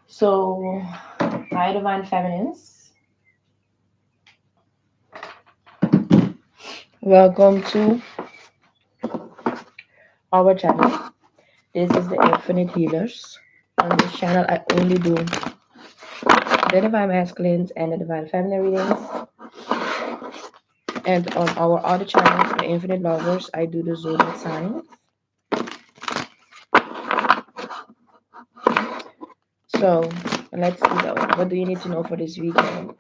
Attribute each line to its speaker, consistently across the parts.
Speaker 1: So, hi, Divine Feminines. Welcome to our channel. This is the Infinite Healers. On this channel, I only do the Divine Masculines and the Divine Feminine readings. And on our other channels, the Infinite Lovers, I do the zodiac signs. So, let's see though. What do you need to know for this weekend?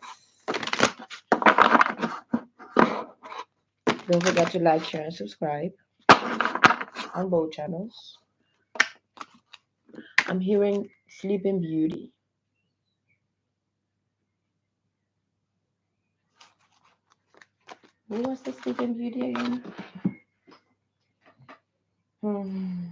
Speaker 1: Don't forget to like, share, and subscribe on both channels. I'm hearing Sleeping Beauty. Who was the Sleeping Beauty again? Hmm.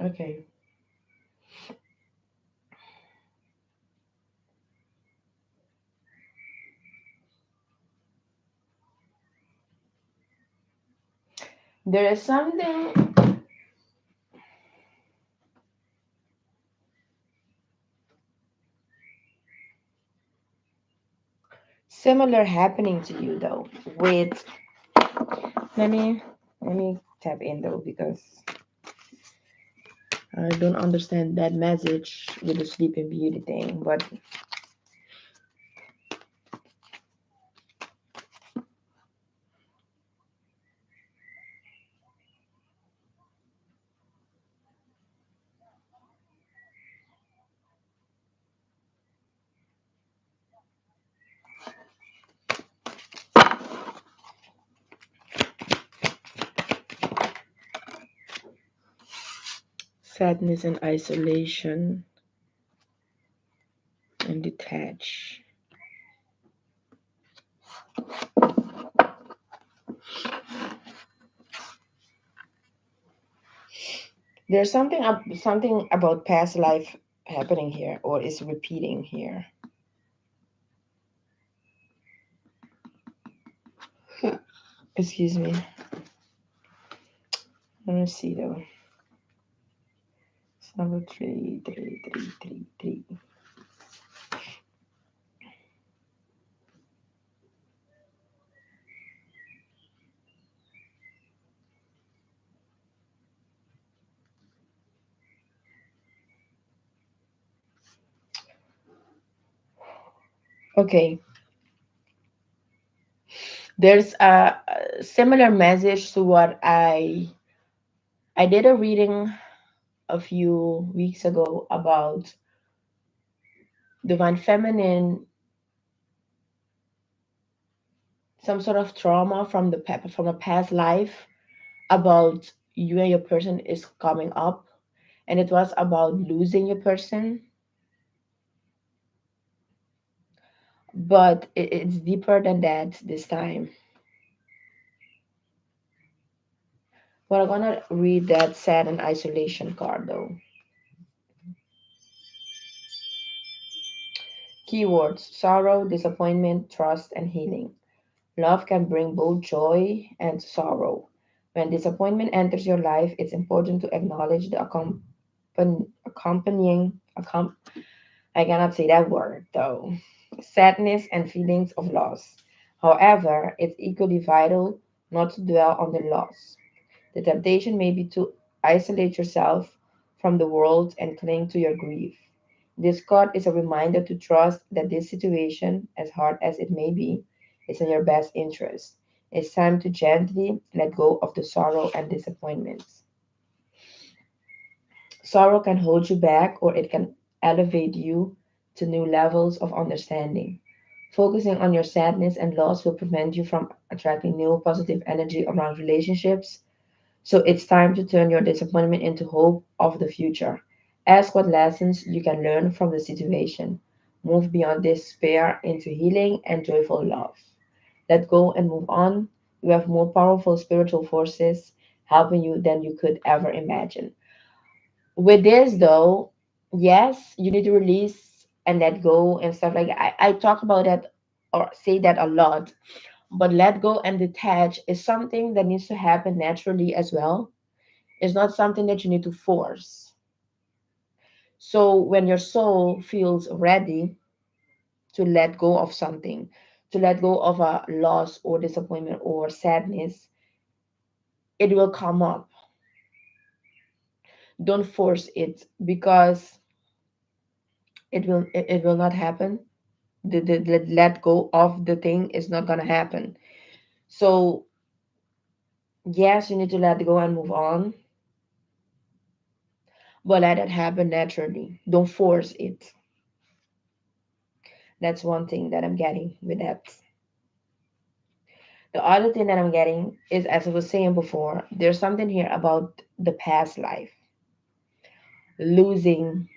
Speaker 1: Okay. There is something similar happening to you though. With let me let me tap in though because I don't understand that message with the Sleeping Beauty thing. But sadness and isolation and detach. There's something about past life happening here or is repeating here. Excuse me. Let me see though. It's number 33333. Okay. There's a similar message to what I did a reading a few weeks ago about divine feminine, some sort of trauma from from a past life about you and your person is coming up, and it was about losing your person, but it's deeper than that this time. But I'm gonna read that sad and isolation card though. Keywords: sorrow, disappointment, trust, and healing. Love can bring both joy and sorrow. When disappointment enters your life, it's important to acknowledge the accompanying, I cannot say that word though, sadness and feelings of loss. However, it's equally vital not to dwell on the loss. The temptation may be to isolate yourself from the world and cling to your grief. This card is a reminder to trust that this situation, as hard as it may be, is in your best interest. It's time to gently let go of the sorrow and disappointments. Sorrow can hold you back or it can elevate you to new levels of understanding. Focusing on your sadness and loss will prevent you from attracting new positive energy around relationships. So it's time to turn your disappointment into hope of the future. Ask what lessons you can learn from the situation. Move beyond despair into healing and joyful love. Let go and move on. You have more powerful spiritual forces helping you than you could ever imagine. With this, though, yes, you need to release and let go and stuff like that. I talk about that or say that a lot, but let go and detach is something that needs to happen naturally as well. It's not something that you need to force. So when your soul feels ready to let go of something, to let go of a loss or disappointment or sadness, it will come up. Don't force it because it will not happen. The let go of the thing is not gonna happen. So yes, you need to let go and move on, but let it happen naturally. Don't force it. That's one thing that I'm getting with that. The other thing that I'm getting is, as I was saying before, there's something here about the past life, losing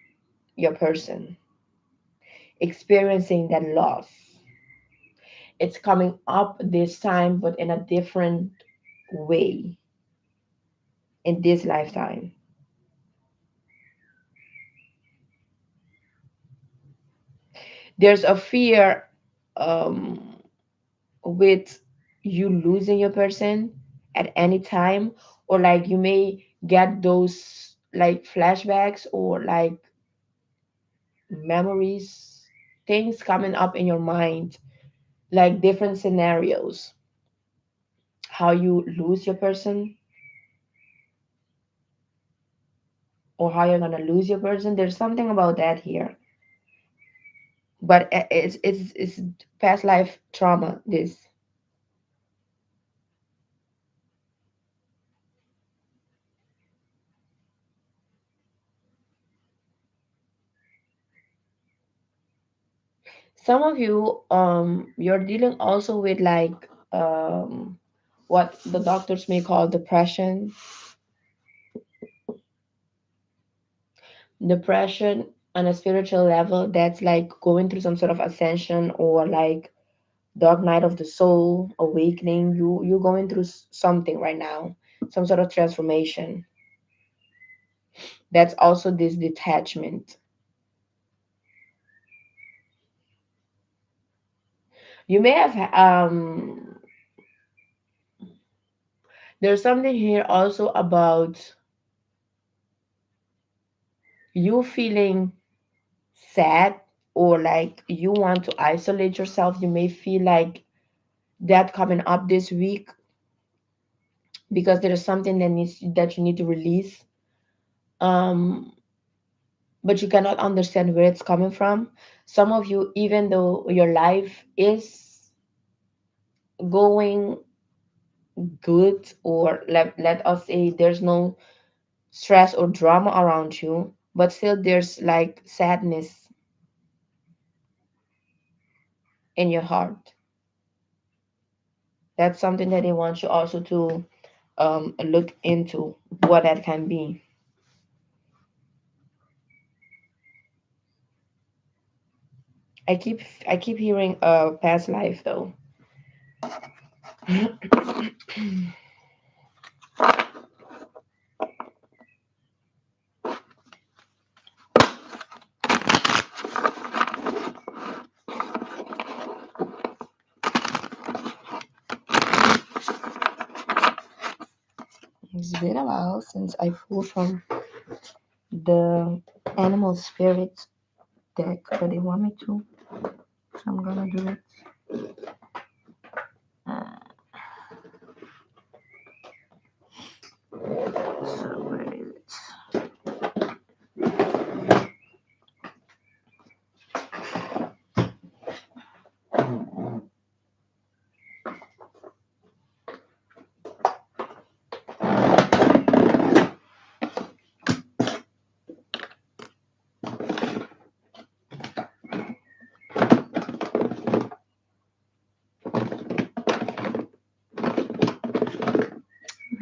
Speaker 1: your person, experiencing that loss. It's coming up this time, but in a different way in this lifetime. There's a fear um, with you losing your person at any time, or like you may get those like flashbacks or like memories, things coming up in your mind, like different scenarios, how you lose your person or how you're gonna lose your person. There's something about that here, but it's past life trauma. This some of you you're dealing also with like what the doctors may call depression on a spiritual level, that's like going through some sort of ascension or like dark night of the soul awakening. You're going through something right now, some sort of transformation. That's also this detachment. You may have there's something here also about you feeling sad or like you want to isolate yourself. You may feel like that coming up this week because there is something that you need to release, um but you cannot understand where it's coming from. Some of you, even though your life is going good, or let us say there's no stress or drama around you, but still there's like sadness in your heart. That's something that they want you also to look into what that can be. I keep hearing past life though. It's been a while since I pulled from the animal spirit deck, but they want me to, so I'm gonna do it. Uh, so where is it?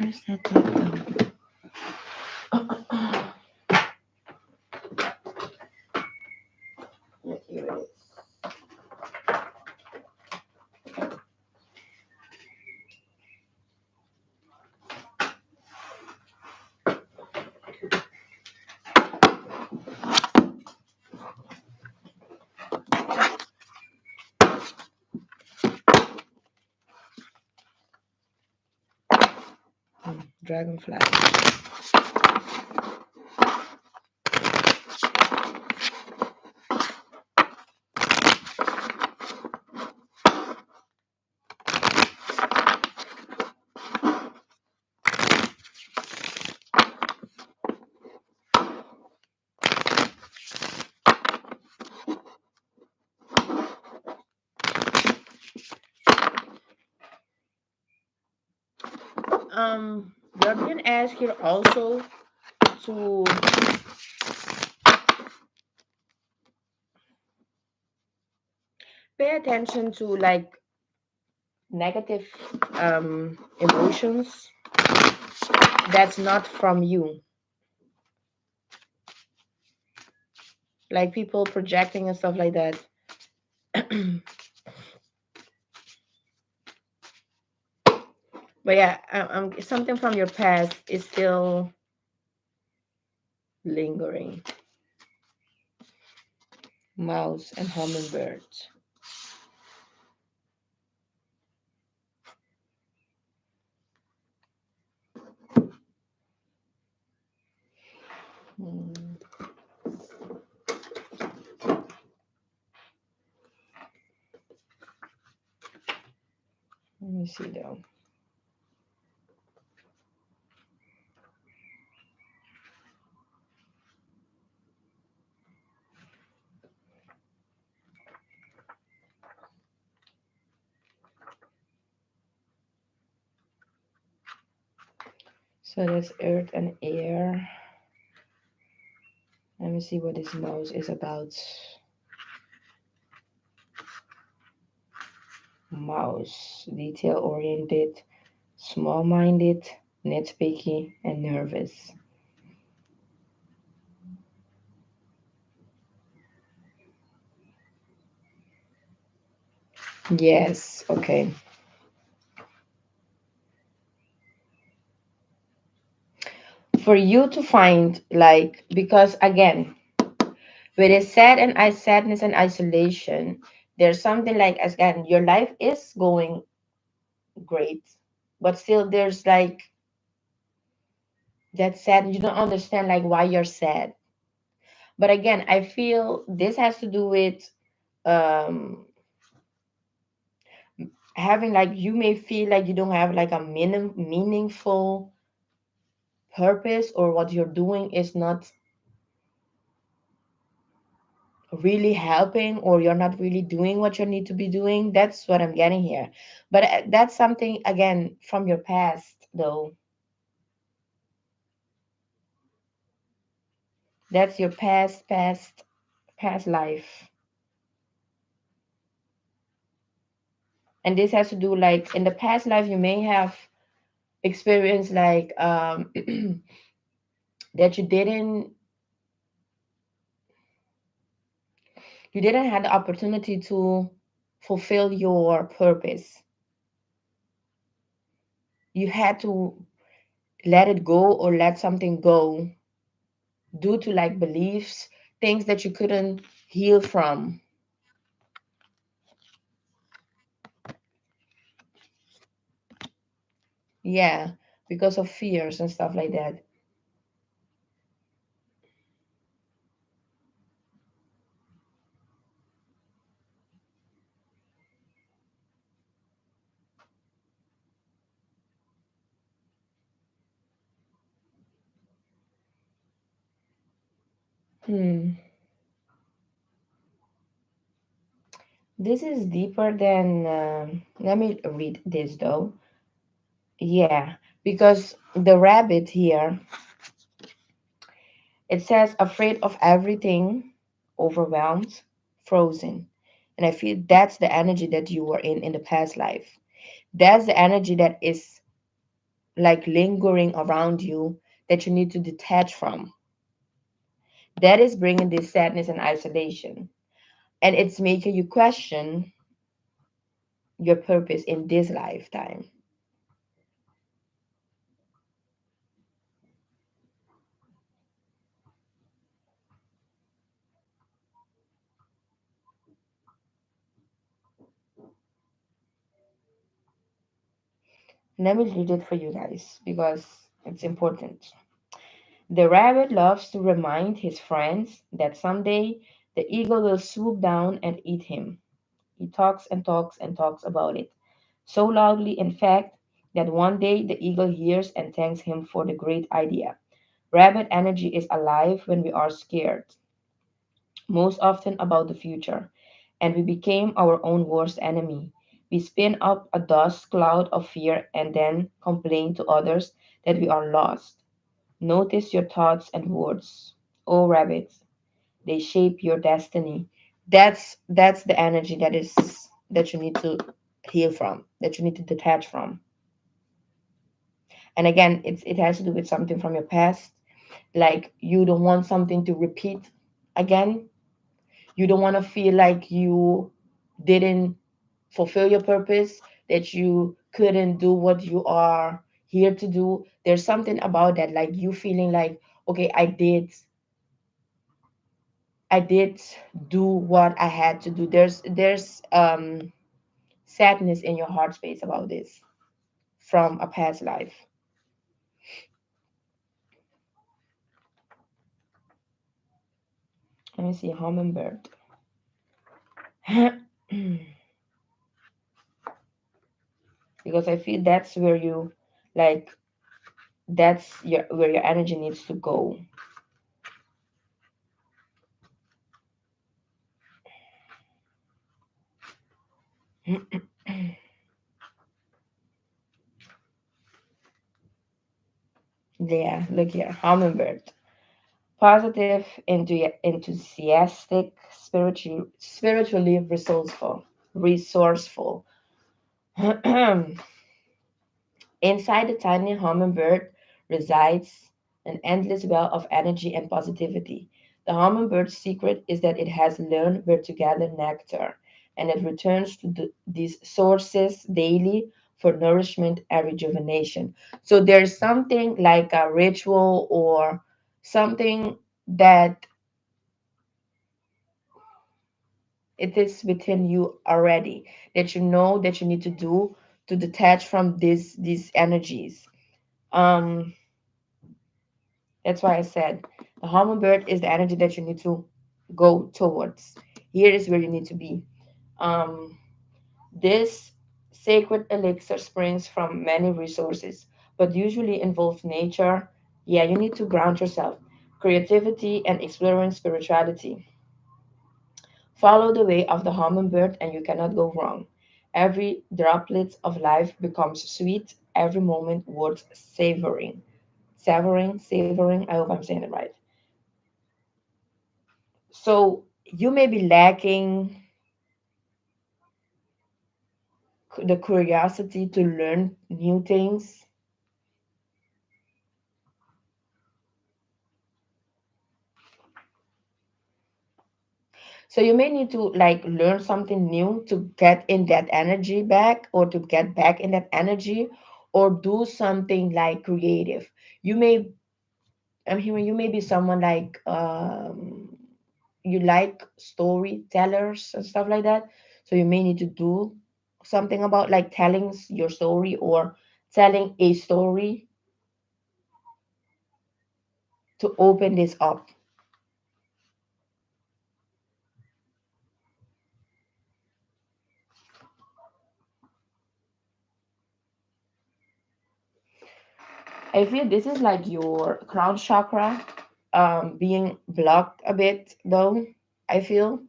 Speaker 1: Where's that button? Yeah, here it is. Dragonfly. You're being asked here also to pay attention to like negative emotions that's not from you, like people projecting and stuff like that. But yeah, something from your past is still lingering. Mouse and hummingbirds. Hmm, let me see though. So that's earth and air. Let me see what this mouse is about. Mouse, detail oriented, small minded, nitpicky, and nervous. Yes, okay. For you to find, like, because again, with a sad and sadness and isolation, there's something like, again, your life is going great, but still there's like that sad, you don't understand like why you're sad. But again, I feel this has to do with um having like, you may feel like you don't have like a meaningful purpose, or what you're doing is not really helping, or you're not really doing what you need to be doing. That's what I'm getting here. But that's something again from your past though. That's your past life. And this has to do like in the past life you may have experienced like that you didn't have the opportunity to fulfill your purpose. You had to let it go, or let something go, due to like beliefs, things that you couldn't heal from. Yeah, because of fears and stuff like that. Hmm. This is deeper than. Let me read this though. Yeah, because the rabbit here, it says afraid of everything, overwhelmed, frozen. And I feel that's the energy that you were in the past life. That's the energy that is like lingering around you that you need to detach from. That is bringing this sadness and isolation. And it's making you question your purpose in this lifetime. Let me read it for you guys because it's important. The rabbit loves to remind his friends that someday the eagle will swoop down and eat him. He talks and talks and talks about it, so loudly, in fact, that one day the eagle hears and thanks him for the great idea. Rabbit energy is alive when we are scared, most often about the future, and we became our own worst enemy. We spin up a dust cloud of fear and then complain to others that we are lost. Notice your thoughts and words. Oh, rabbits, they shape your destiny. That's the energy that you need to heal from, that you need to detach from. And again, it has to do with something from your past. Like you don't want something to repeat again. You don't want to feel like you didn't fulfill your purpose, that you couldn't do what you are here to do. There's something about that, like you feeling like, okay, I did do what I had to do. There's sadness in your heart space about this from a past life. Let me see, hummingbird. Because I feel that's where you like that's your where your energy needs to go. Yeah, look here, hummingbird. Positive, enthusiastic, spiritually resourceful. Inside the tiny hummingbird resides an endless well of energy and positivity. The hummingbird's secret is that it has learned where to gather nectar, and it returns to these sources daily for nourishment and rejuvenation. So there's something like a ritual or something that it is within you already, that you know that you need to do to detach from these energies. Um, That's why I said the hummingbird is the energy that you need to go towards. Here is where you need to be. Um, this sacred elixir springs from many resources, but usually involves nature. Yeah, you need to ground yourself, creativity, and exploring spirituality. Follow the way of the hummingbird, and you cannot go wrong. Every droplet of life becomes sweet, every moment worth savoring. Savoring. I hope I'm saying it right. So you may be lacking the curiosity to learn new things. So you may need to like learn something new to get in that energy back or to get back in that energy or do something like creative. You may I'm hearing you may be someone like you like storytellers and stuff like that. So you may need to do something about like telling your story or telling a story to open this up. I feel this is like your crown chakra being blocked a bit though. I feel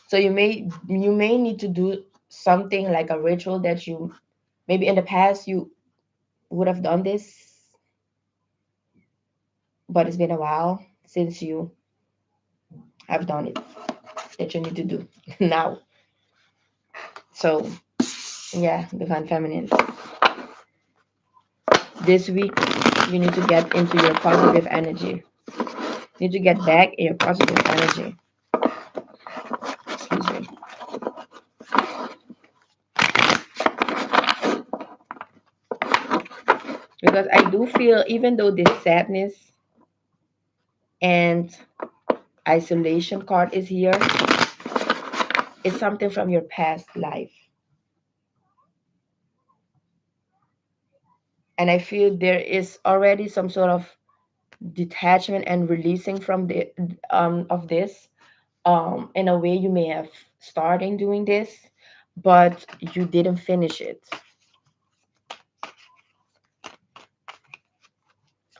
Speaker 1: so you may need to do something like a ritual that you maybe in the past you would have done this, but it's been a while since you have done it that you need to do now. So yeah, divine feminine. This week, you need to get into your positive energy. You need to get back in your positive energy. Excuse me. Because I do feel, even though this sadness and isolation card is here, it's something from your past life. And I feel there is already some sort of detachment and releasing from the of this. In a way, you may have started doing this, but you didn't finish it.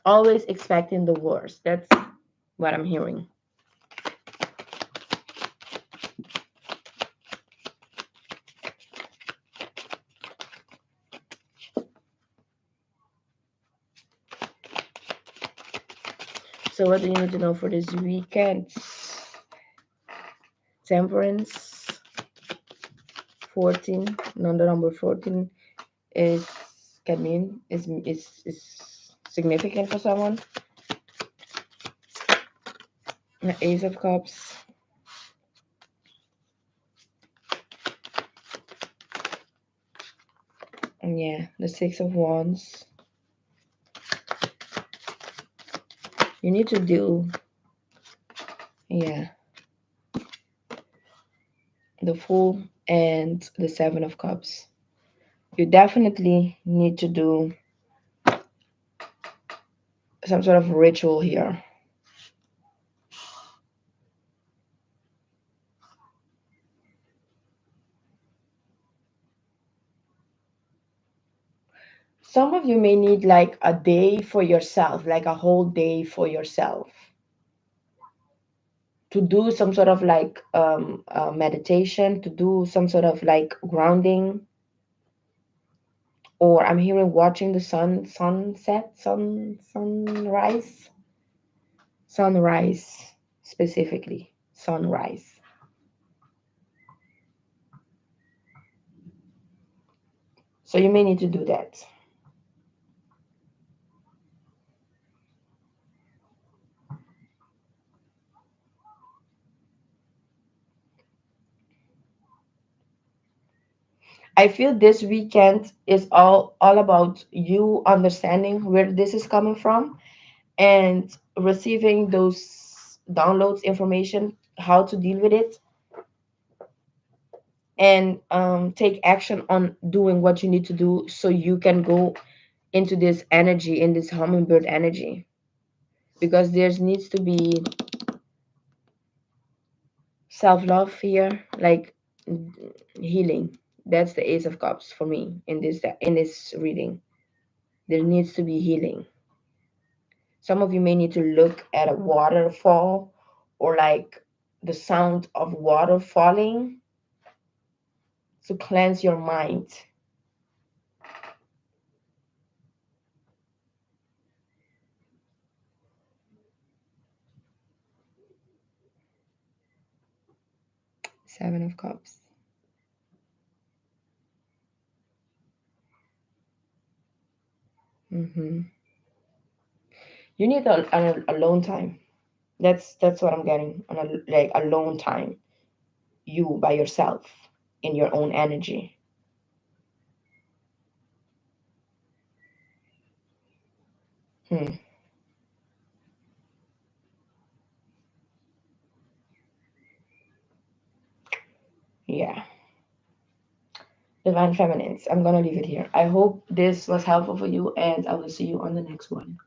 Speaker 1: Always expecting the worst. That's what I'm hearing. So what do you need to know for this weekend? Temperance 14. No, the number 14 is can mean is significant for someone. The Ace of Cups. And yeah, the Six of Wands. You need to do, yeah, the Fool and the Seven of Cups. You definitely need to do some sort of ritual here. Some of you may need like a day for yourself, like a whole day for yourself, to do some sort of like meditation, to do some sort of like grounding, or I'm hearing watching the sunrise specifically, sunrise. So you may need to do that. I feel this weekend is all about you understanding where this is coming from and receiving those downloads information, how to deal with it, and take action on doing what you need to do so you can go into this energy, in this hummingbird energy, because there needs to be self-love here, like healing. That's the Ace of Cups for me in this reading. There needs to be healing. Some of you may need to look at a waterfall, or like the sound of water falling, to cleanse your mind. Seven of Cups. hmm You need a alone time. That's what I'm getting. Like alone time, you by yourself in your own energy. Hmm. Yeah. Divine Feminines. I'm gonna leave it here. I hope this was helpful for you, and I will see you on the next one.